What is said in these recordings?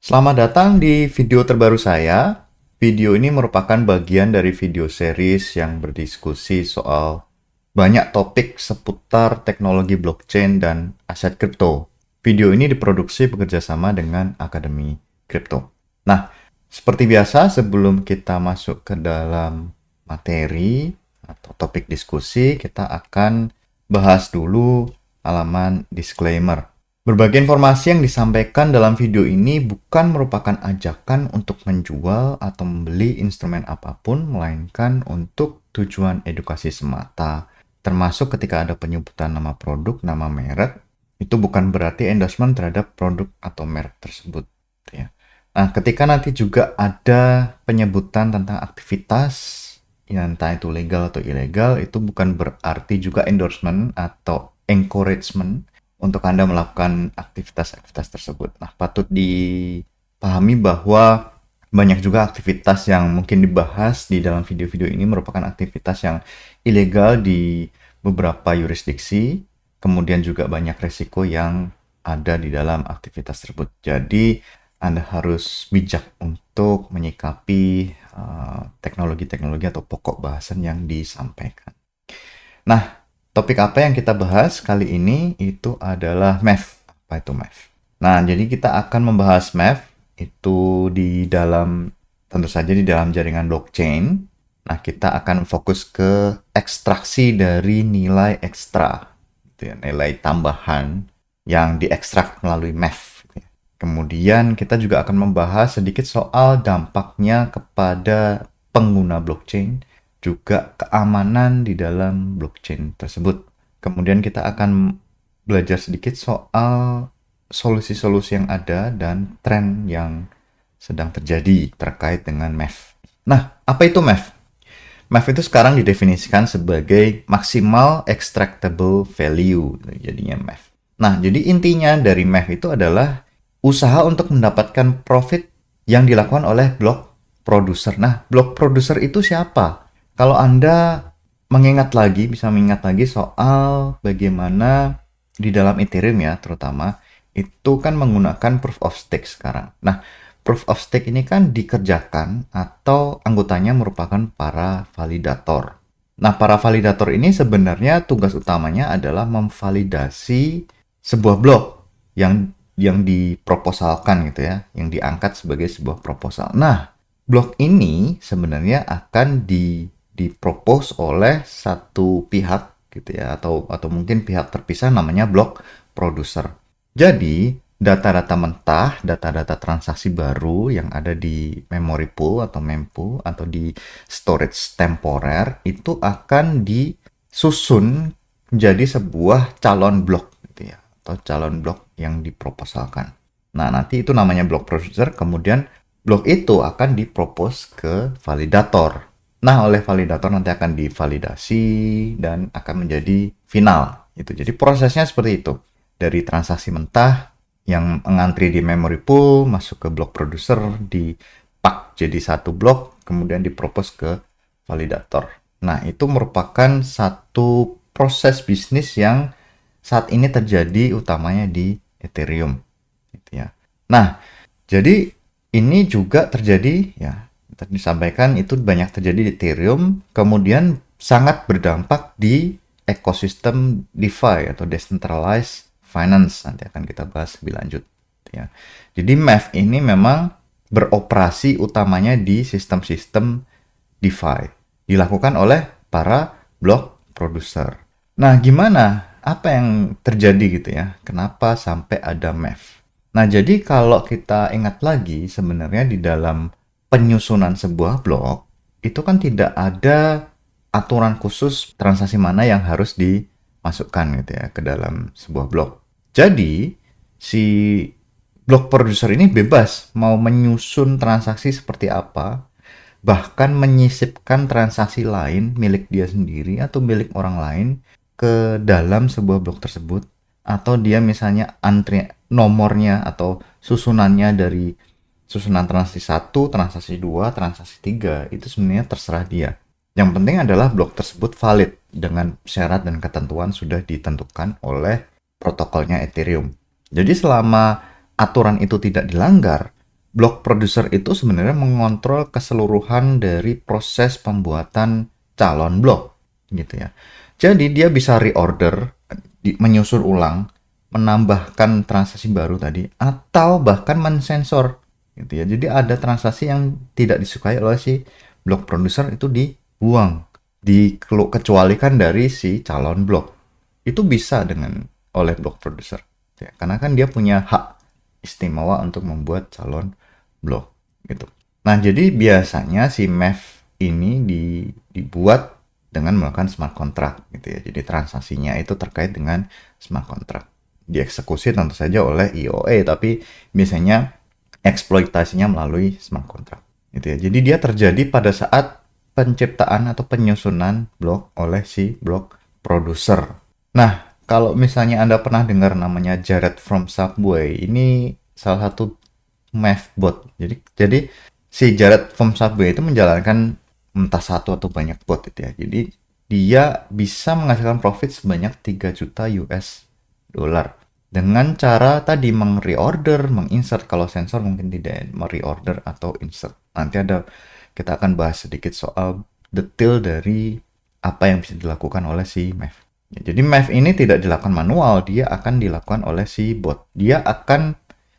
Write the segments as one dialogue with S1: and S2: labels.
S1: Selamat datang di video terbaru saya. Video ini merupakan bagian dari video series yang berdiskusi soal banyak topik seputar teknologi blockchain dan aset kripto. Video ini diproduksi bekerjasama dengan Akademi Kripto. Nah, seperti biasa sebelum kita masuk ke dalam materi atau topik diskusi, kita akan bahas dulu halaman disclaimer. Berbagai informasi yang disampaikan dalam video ini bukan merupakan ajakan untuk menjual atau membeli instrumen apapun, melainkan untuk tujuan edukasi semata. Termasuk ketika ada penyebutan nama produk, nama merek, itu bukan berarti endorsement terhadap produk atau merek tersebut. Ya. Nah, ketika nanti juga ada penyebutan tentang aktivitas, ya entah itu legal atau ilegal, itu bukan berarti juga endorsement atau encouragement untuk Anda melakukan aktivitas-aktivitas tersebut. Nah, patut dipahami bahwa banyak juga aktivitas yang mungkin dibahas di dalam video-video ini merupakan aktivitas yang ilegal di beberapa yurisdiksi, kemudian juga banyak resiko yang ada di dalam aktivitas tersebut. Jadi, Anda harus bijak untuk menyikapi teknologi-teknologi atau pokok bahasan yang disampaikan. Nah, topik apa yang kita bahas kali ini itu adalah MEF. Apa itu MEF? Nah, jadi kita akan membahas MEF itu di dalam, tentu saja di dalam jaringan blockchain. Nah, kita akan fokus ke ekstraksi dari nilai ekstra, gitu ya, nilai tambahan yang diekstrak melalui MEF. Gitu ya. Kemudian kita juga akan membahas sedikit soal dampaknya kepada pengguna blockchain, juga keamanan di dalam blockchain tersebut. Kemudian kita akan belajar sedikit soal solusi-solusi yang ada dan tren yang sedang terjadi terkait dengan MEF. Nah, apa itu MEF? MEF itu sekarang didefinisikan sebagai maximal extractable value, jadinya MEF. Nah, jadi intinya dari MEF itu adalah usaha untuk mendapatkan profit yang dilakukan oleh block producer. Nah, block producer itu siapa? Kalau Anda bisa mengingat lagi soal bagaimana di dalam Ethereum ya, terutama, itu kan menggunakan proof of stake sekarang. Nah, proof of stake ini kan dikerjakan atau anggotanya merupakan para validator. Nah, para validator ini sebenarnya tugas utamanya adalah memvalidasi sebuah blok yang diproposalkan gitu ya, yang diangkat sebagai sebuah proposal. Nah, blok ini sebenarnya akan dipropose oleh satu pihak gitu ya, atau mungkin pihak terpisah namanya block producer. Jadi data-data mentah, data-data transaksi baru yang ada di memory pool atau mempool atau di storage temporer itu akan disusun menjadi sebuah calon blok gitu ya, atau calon blok yang diproposalkan. Nah, nanti itu namanya block producer, kemudian blok itu akan dipropose ke validator. Nah, oleh validator nanti akan divalidasi dan akan menjadi final. Gitu. Jadi prosesnya seperti itu. Dari transaksi mentah yang mengantri di memory pool, masuk ke blok producer, dipak jadi satu blok, kemudian dipropose ke validator. Nah, itu merupakan satu proses bisnis yang saat ini terjadi utamanya di Ethereum. Gitu ya. Nah, jadi ini juga terjadi ya, tadi disampaikan itu banyak terjadi di Ethereum, kemudian sangat berdampak di ekosistem DeFi atau Decentralized Finance. Nanti akan kita bahas lebih lanjut. Ya. Jadi MEF ini memang beroperasi utamanya di sistem-sistem DeFi. Dilakukan oleh para block producer. Nah, gimana? Apa yang terjadi gitu ya? Kenapa sampai ada MEF? Nah, jadi kalau kita ingat lagi, sebenarnya di dalam penyusunan sebuah blok, itu kan tidak ada aturan khusus transaksi mana yang harus dimasukkan gitu ya ke dalam sebuah blok. Jadi, si blok producer ini bebas mau menyusun transaksi seperti apa, bahkan menyisipkan transaksi lain milik dia sendiri atau milik orang lain ke dalam sebuah blok tersebut, atau dia misalnya nomornya atau susunannya dari susunan transaksi 1, transaksi 2, transaksi 3, itu sebenarnya terserah dia. Yang penting adalah blok tersebut valid dengan syarat dan ketentuan sudah ditentukan oleh protokolnya Ethereum. Jadi selama aturan itu tidak dilanggar, block producer itu sebenarnya mengontrol keseluruhan dari proses pembuatan calon blok gitu ya. Jadi dia bisa reorder, menyusun ulang, menambahkan transaksi baru tadi, atau bahkan mensensor gitu ya. Jadi ada transaksi yang tidak disukai oleh si block producer itu dibuang, dikecualikan dari si calon blok. Itu bisa dengan oleh block producer ya, karena kan dia punya hak istimewa untuk membuat calon blok gitu. Nah, jadi biasanya si MEF ini dibuat dengan melakukan smart contract gitu ya. Jadi transaksinya itu terkait dengan smart contract. Dieksekusi tentu saja oleh IOE, tapi biasanya eksploitasinya melalui smart contract gitu ya. Jadi dia terjadi pada saat penciptaan atau penyusunan blok oleh si blok producer. Nah, kalau misalnya Anda pernah dengar namanya Jared from Subway, ini salah satu MEF bot. Jadi si Jared from Subway itu menjalankan entah satu atau banyak bot itu ya. Jadi dia bisa menghasilkan profit sebanyak 3 juta US dollar dengan cara tadi meng-reorder, meng-insert. Kalau sensor mungkin tidak me-reorder atau insert. Nanti kita akan bahas sedikit soal detail dari apa yang bisa dilakukan oleh si MEF. Ya, jadi MEF ini tidak dilakukan manual, dia akan dilakukan oleh si bot.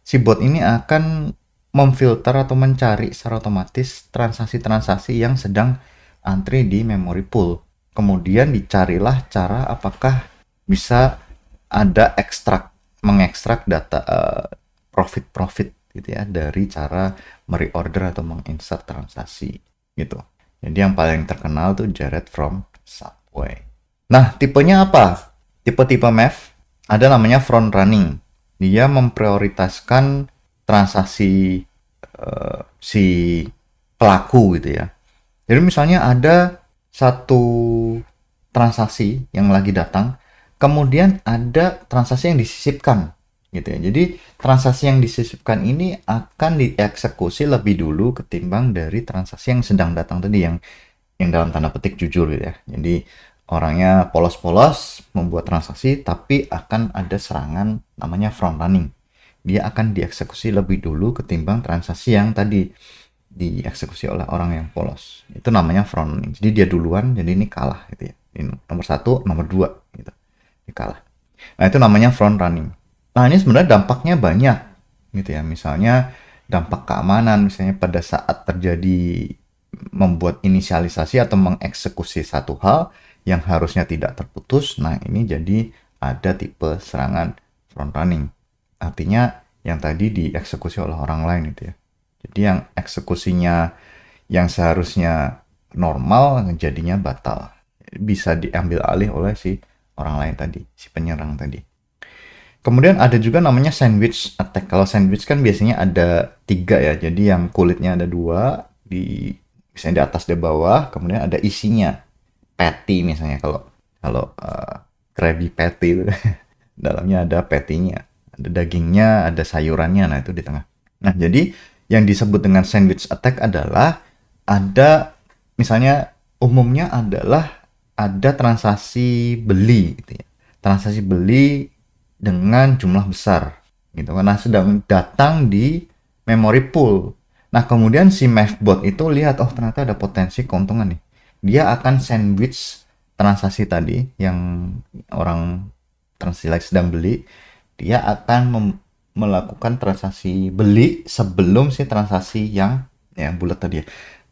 S1: Si bot ini akan memfilter atau mencari secara otomatis transaksi-transaksi yang sedang antri di memory pool. Kemudian dicarilah cara apakah bisa ada mengekstrak data profit gitu ya dari cara mereorder atau menginsert transaksi gitu. Jadi yang paling terkenal tuh Jared from Subway. Nah, tipenya apa? Tipe-tipe MEF ada namanya front running. Dia memprioritaskan transaksi si pelaku gitu ya. Jadi misalnya ada satu transaksi yang lagi datang, kemudian ada transaksi yang disisipkan gitu ya. Jadi transaksi yang disisipkan ini akan dieksekusi lebih dulu ketimbang dari transaksi yang sedang datang tadi, yang dalam tanda petik jujur gitu ya. Jadi orangnya polos-polos membuat transaksi, tapi akan ada serangan namanya front running. Dia akan dieksekusi lebih dulu ketimbang transaksi yang tadi dieksekusi oleh orang yang polos. Itu namanya front running. Jadi dia duluan, jadi ini kalah gitu ya. Ini nomor 1, nomor 2 gitu. Ini kalah. Nah, itu namanya front running. Nah, ini sebenarnya dampaknya banyak gitu ya. Misalnya dampak keamanan, misalnya pada saat terjadi membuat inisialisasi atau mengeksekusi satu hal yang harusnya tidak terputus. Nah, ini jadi ada tipe serangan front running. Artinya yang tadi dieksekusi oleh orang lain itu ya. Jadi yang eksekusinya yang seharusnya normal jadinya batal. Bisa diambil alih oleh si orang lain tadi, si penyerang tadi. Kemudian ada juga namanya sandwich attack. Kalau sandwich kan biasanya ada 3 ya. Jadi yang kulitnya ada 2, misalnya di atas di bawah, kemudian ada isinya. Patty misalnya, kalau Krabby Patty itu dalamnya ada patty-nya, ada dagingnya, ada sayurannya, nah itu di tengah. Nah, jadi yang disebut dengan sandwich attack adalah ada misalnya umumnya adalah ada transaksi beli gitu ya. Transaksi beli dengan jumlah besar gitu karena sedang datang di memory pool. Nah, kemudian si MEFbot itu lihat, oh ternyata ada potensi keuntungan nih. Dia akan sandwich transaksi tadi yang orang transaksi sedang beli, dia akan melakukan transaksi beli sebelum si transaksi yang bulat tadi ya.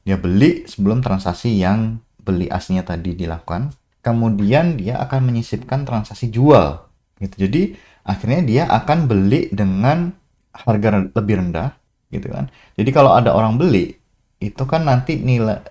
S1: Dia beli sebelum transaksi yang beli aslinya tadi dilakukan. Kemudian dia akan menyisipkan transaksi jual gitu. Jadi akhirnya dia akan beli dengan harga lebih rendah gitu kan. Jadi kalau ada orang beli itu kan nanti nilai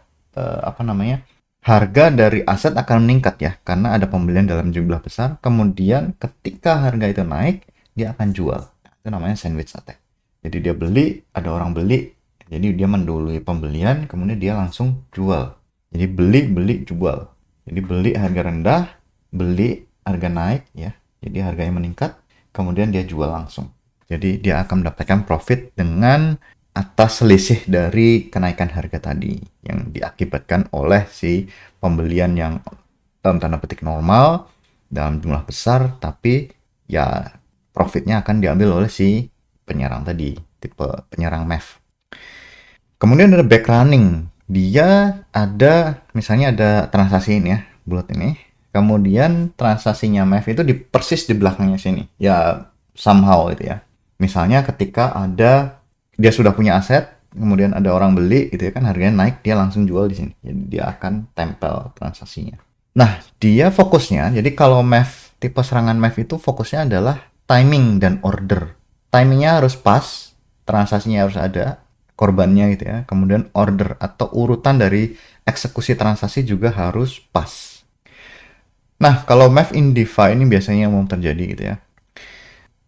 S1: harga dari aset akan meningkat ya, karena ada pembelian dalam jumlah besar. Kemudian ketika harga itu naik, dia akan jual. Itu namanya sandwich attack. Jadi dia beli, ada orang beli, jadi dia mendului pembelian, kemudian dia langsung jual. Jadi beli, jual. Jadi beli harga rendah, beli harga naik ya. Jadi harganya meningkat, kemudian dia jual langsung. Jadi dia akan mendapatkan profit dengan atas selisih dari kenaikan harga tadi yang diakibatkan oleh si pembelian yang dalam tanda petik normal dalam jumlah besar, tapi ya profitnya akan diambil oleh si penyerang tadi, tipe penyerang MEF Kemudian ada back running. Dia ada, misalnya ada transaksi ini ya, bulat ini. Kemudian transaksinya MEV itu persis di belakangnya sini. Ya, somehow itu ya. Misalnya ketika dia sudah punya aset, kemudian ada orang beli gitu ya kan, harganya naik, dia langsung jual di sini. Jadi dia akan tempel transaksinya. Nah, dia fokusnya, jadi kalau MEV, tipe serangan MEV itu fokusnya adalah timing dan order. Timingnya harus pas, transaksinya harus ada, korbannya gitu ya. Kemudian order atau urutan dari eksekusi transaksi juga harus pas. Nah, kalau MEV in DeFi ini biasanya umum terjadi gitu ya.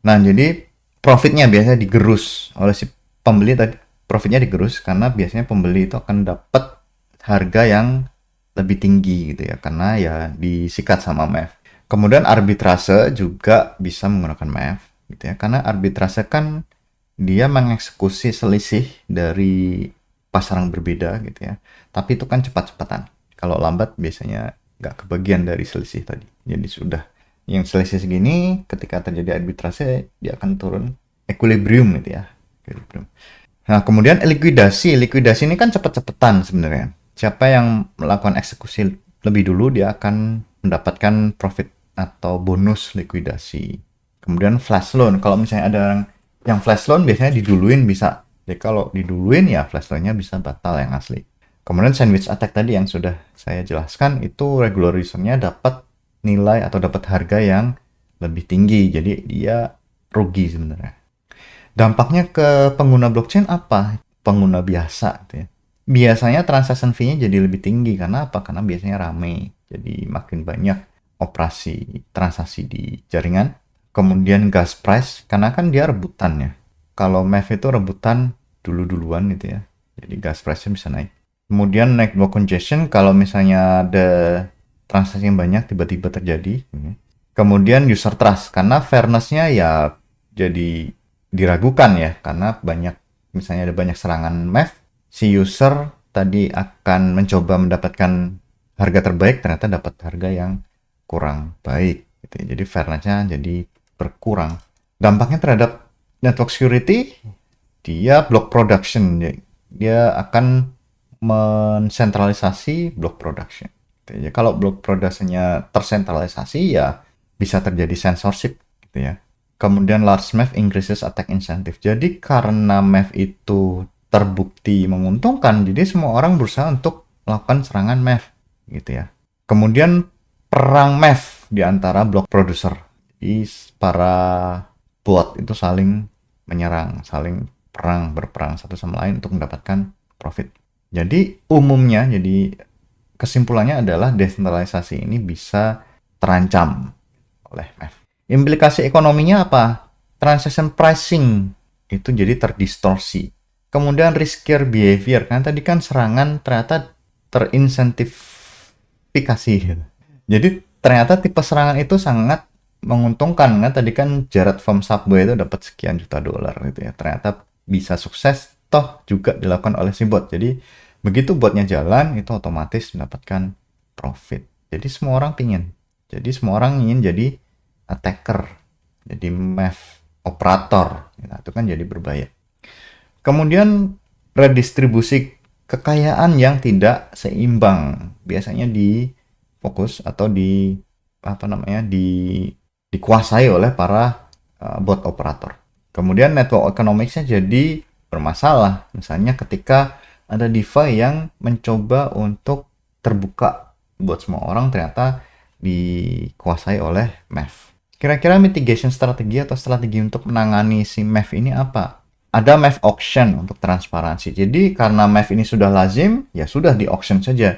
S1: Nah, jadi profitnya biasanya digerus oleh si pembeli tadi. Profitnya digerus karena biasanya pembeli itu akan dapat harga yang lebih tinggi gitu ya, karena ya disikat sama MEV. Kemudian arbitrase juga bisa menggunakan MEV gitu ya, karena arbitrase kan dia mengeksekusi selisih dari pasar yang berbeda gitu ya. Tapi itu kan cepat-cepatan. Kalau lambat biasanya nggak kebagian dari selisih tadi. Jadi sudah yang selisih segini, ketika terjadi arbitrase dia akan turun equilibrium gitu ya. Equilibrium. Nah, kemudian likuidasi. Likuidasi ini kan cepet-cepetan sebenarnya. Siapa yang melakukan eksekusi lebih dulu, dia akan mendapatkan profit atau bonus likuidasi. Kemudian flash loan. Kalau misalnya ada yang flash loan, biasanya diduluin bisa. Jadi kalau diduluin ya flash loan-nya bisa batal yang asli. Kemudian sandwich attack tadi yang sudah saya jelaskan, itu regular user-nya dapat nilai atau dapat harga yang lebih tinggi. Jadi dia rugi sebenarnya. Dampaknya ke pengguna blockchain apa? Pengguna biasa gitu ya. Biasanya transaction fee-nya jadi lebih tinggi karena apa? Karena biasanya rame. Jadi makin banyak operasi transaksi di jaringan. Kemudian gas price karena kan dia rebutan ya. Kalau MEV itu rebutan dulu-duluan gitu ya. Jadi gas price-nya bisa naik. Kemudian network congestion kalau misalnya ada transaksi yang banyak tiba-tiba terjadi. Kemudian user trust karena fairness-nya ya jadi diragukan ya, karena misalnya ada banyak serangan MEV, si user tadi akan mencoba mendapatkan harga terbaik, ternyata dapat harga yang kurang baik gitu ya. Jadi fairness-nya jadi berkurang. Dampaknya terhadap network security, dia block production, dia akan mensentralisasi block production. Jadi kalau block production-nya tersentralisasi ya bisa terjadi censorship gitu ya. Kemudian large MEV increases attack incentive. Jadi karena MEV itu terbukti menguntungkan, jadi semua orang berusaha untuk melakukan serangan MEV gitu ya. Kemudian perang MEV di antara block producer. Jadi para bot itu saling menyerang, saling berperang satu sama lain untuk mendapatkan profit. Jadi umumnya, jadi kesimpulannya adalah desentralisasi ini bisa terancam oleh MEV. Implikasi ekonominya apa? Transaction pricing itu jadi terdistorsi. Kemudian riskier behavior, kan tadi kan serangan ternyata terinsensifikasi. Jadi ternyata tipe serangan itu sangat menguntungkan, kan tadi kan Jared from Subway itu dapat sekian juta dolar gitu ya. Ternyata bisa sukses, toh juga dilakukan oleh si bot. Jadi begitu botnya jalan, itu otomatis mendapatkan profit. Jadi semua orang pingin. Jadi semua orang ingin jadi attacker, jadi MEV operator, nah, itu kan jadi berbahaya. Kemudian redistribusi kekayaan yang tidak seimbang, biasanya difokus atau dikuasai oleh para bot operator. Kemudian network economics-nya jadi bermasalah, misalnya ketika ada DeFi yang mencoba untuk terbuka buat semua orang, ternyata dikuasai oleh MEV. Kira-kira mitigation strategi atau strategi untuk menangani si MEV ini apa? Ada MEV auction untuk transparansi. Jadi karena MEV ini sudah lazim, ya sudah di auction saja.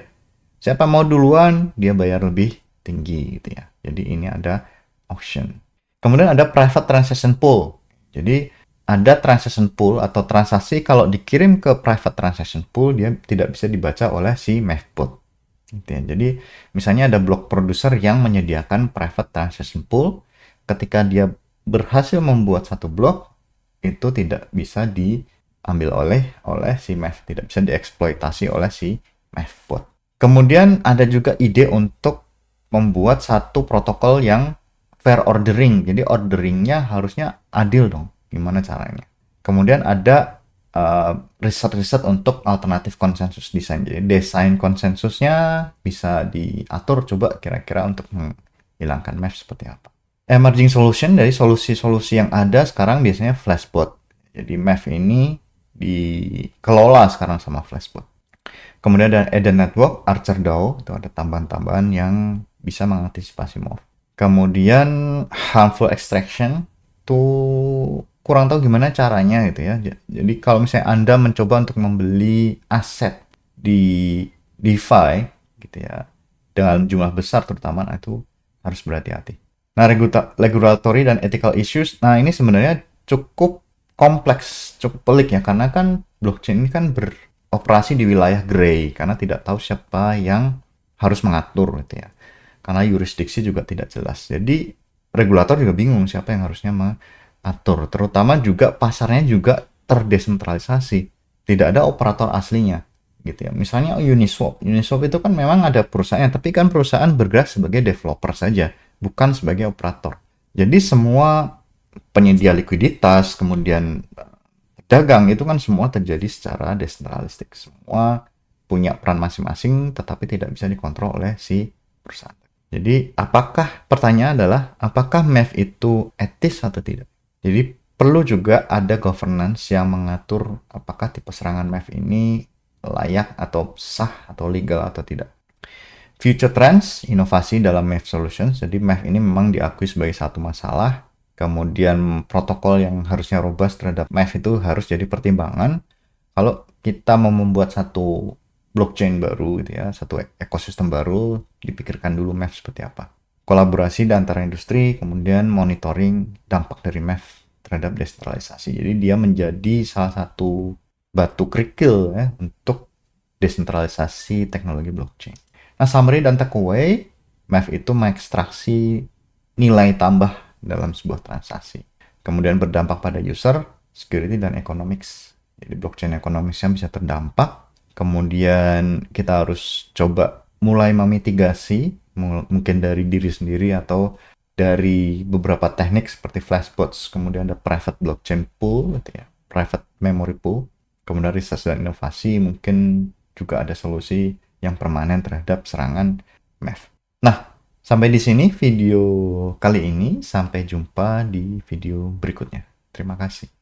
S1: Siapa mau duluan, dia bayar lebih tinggi gitu ya. Jadi ini ada auction. Kemudian ada private transaction pool. Jadi ada transaction pool atau transaksi kalau dikirim ke private transaction pool, dia tidak bisa dibaca oleh si MEV bot. Gitu ya. Jadi misalnya ada block producer yang menyediakan private transaction pool, ketika dia berhasil membuat satu blok, itu tidak bisa diambil oleh si MEV, tidak bisa dieksploitasi oleh si MEV bot. Kemudian ada juga ide untuk membuat satu protokol yang fair ordering, jadi orderingnya harusnya adil dong, gimana caranya. Kemudian ada riset-riset untuk alternatif konsensus desain. Jadi desain konsensusnya bisa diatur coba kira-kira untuk menghilangkan MEF seperti apa. Emerging solution dari solusi-solusi yang ada sekarang biasanya Flashbot. Jadi MEF ini dikelola sekarang sama Flashbot. Kemudian ada Eden Network, Archer DAO, itu ada tambahan-tambahan yang bisa mengantisipasi MOV. Kemudian harmful extraction, tuh kurang tahu gimana caranya gitu ya. Jadi kalau misalnya Anda mencoba untuk membeli aset di DeFi gitu ya, dengan jumlah besar terutama, nah itu harus berhati-hati. Nah, regulatory dan ethical issues, nah ini sebenarnya cukup kompleks, cukup pelik ya, karena kan blockchain ini kan beroperasi di wilayah gray, karena tidak tahu siapa yang harus mengatur gitu ya. Karena yurisdiksi juga tidak jelas. Jadi regulator juga bingung siapa yang harusnya mengatur. Terutama juga pasarnya juga terdesentralisasi. Tidak ada operator aslinya gitu ya. Misalnya Uniswap. Uniswap itu kan memang ada perusahaan, tapi kan perusahaan bergerak sebagai developer saja, bukan sebagai operator. Jadi semua penyedia likuiditas, kemudian dagang itu kan semua terjadi secara desentralistik. Semua punya peran masing-masing, tetapi tidak bisa dikontrol oleh si perusahaan. Jadi, pertanyaan adalah, apakah MEF itu etis atau tidak? Jadi, perlu juga ada governance yang mengatur apakah tipe serangan MEF ini layak atau sah atau legal atau tidak. Future trends, inovasi dalam MEF solutions. Jadi, MEF ini memang diakui sebagai satu masalah. Kemudian, protokol yang harusnya robust terhadap MEF itu harus jadi pertimbangan. Kalau kita mau membuat satu blockchain baru gitu ya, satu ekosistem baru, dipikirkan dulu MEF seperti apa. Kolaborasi di antara industri, kemudian monitoring dampak dari MEF terhadap desentralisasi. Jadi dia menjadi salah satu batu kerikil ya untuk desentralisasi teknologi blockchain. Nah, summary dan takeaway, MEF itu mengekstraksi nilai tambah dalam sebuah transaksi. Kemudian berdampak pada user, security, dan economics. Jadi blockchain economicsnya bisa terdampak. Kemudian kita harus coba mulai memitigasi, mungkin dari diri sendiri atau dari beberapa teknik seperti flashbots, kemudian ada private blockchain pool, gitu ya, private memory pool, kemudian riset dan inovasi, mungkin juga ada solusi yang permanen terhadap serangan MEF. Nah, sampai di sini video kali ini, sampai jumpa di video berikutnya. Terima kasih.